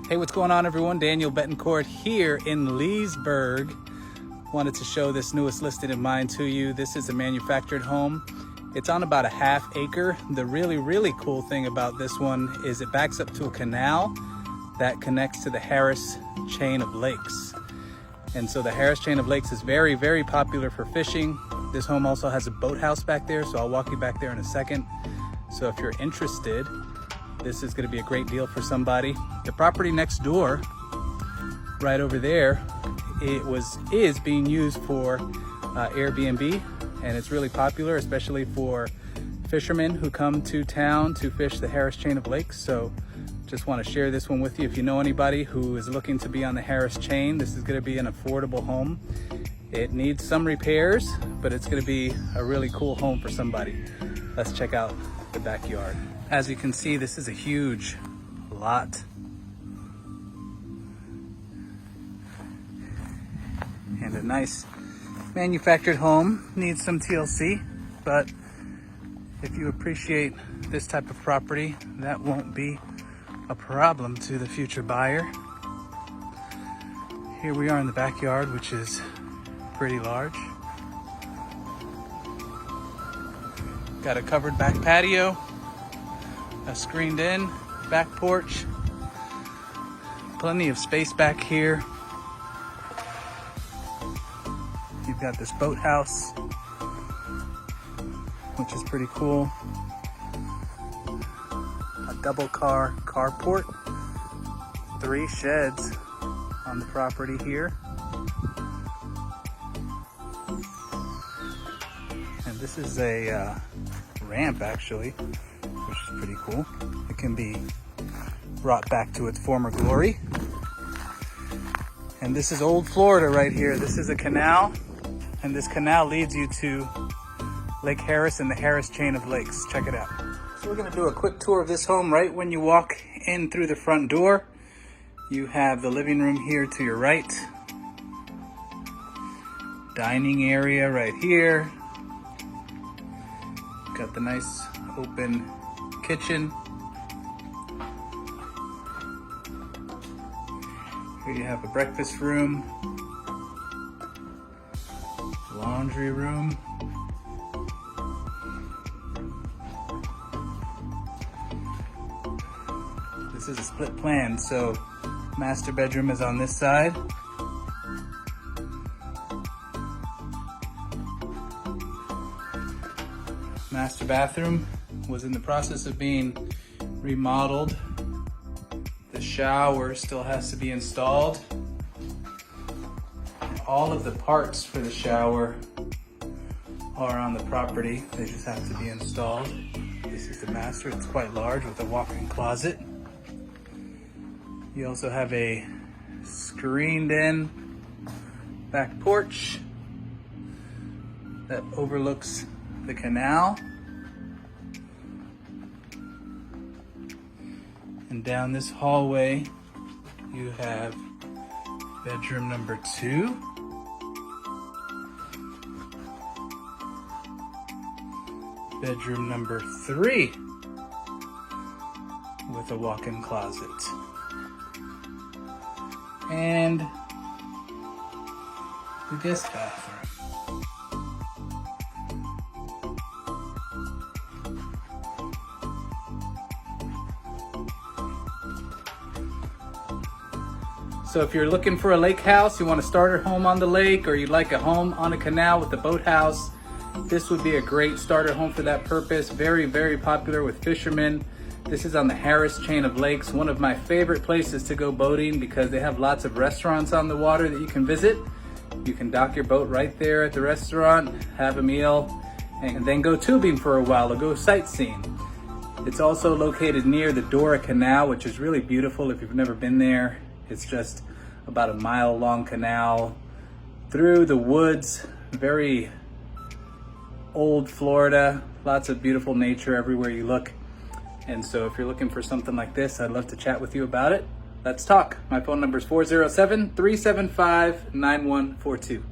Hey, what's going on everyone? Daniel Betancourt here in Leesburg. Wanted to show this newest listing of mine to you. This is a manufactured home. It's on about a half-acre. The really cool thing about this one is it backs up to a canal that connects to the Harris chain of lakes. And so the Harris chain of lakes is very popular for fishing. This home also has a boathouse back there, so I'll walk you back there in a second. So if you're interested, this is going to be a great deal for somebody. The property next door, right over there, is being used for Airbnb, and it's really popular, especially for fishermen who come to town to fish the Harris chain of lakes. So just want to share this one with you. If you know anybody who is looking to be on the Harris chain, this is going to be an affordable home. It needs some repairs, but it's going to be a really cool home for somebody. Let's check out the backyard. As you can see, this is a huge lot. And a nice manufactured home. Needs some TLC, but if you appreciate this type of property, that won't be a problem to the future buyer. Here we are in the backyard, which is pretty large. Got a covered back patio, a screened in back porch, plenty of space back here. You've got this boathouse, which is pretty cool. A double car carport, 3 sheds on the property here. And this is a ramp actually, which is pretty cool. It can be brought back to its former glory. And this is old Florida right here. This is a canal, and this canal leads you to Lake Harris and the Harris chain of lakes. Check it out. So we're gonna do a quick tour of this home. Right when you walk in through the front door, you have the living room here to your right. Dining area right here. Got the nice open kitchen. Here you have a breakfast room, laundry room, this is a split plan, so master bedroom is on this side. Master bathroom was in the process of being remodeled. The shower still has to be installed. All of the parts for the shower are on the property. They just have to be installed. This is the master. It's quite large with a walk-in closet. You also have a screened-in back porch that overlooks the canal. And down this hallway, you have bedroom number 2. Bedroom number 3 with a walk-in closet. And the guest bathroom. So if you're looking for a lake house, you want a starter home on the lake, or you'd like a home on a canal with a boathouse, this would be a great starter home for that purpose. Very popular with fishermen. This is on the Harris chain of lakes, one of my favorite places to go boating because they have lots of restaurants on the water that you can visit. You can dock your boat right there at the restaurant, have a meal, and then go tubing for a while or go sightseeing. It's also located near the Dora Canal, which is really beautiful if you've never been there. It's just about a mile-long canal through the woods. Very old Florida, lots of beautiful nature everywhere you look. And so if you're looking for something like this, I'd love to chat with you about it. Let's talk. My phone number is 407-375-9142.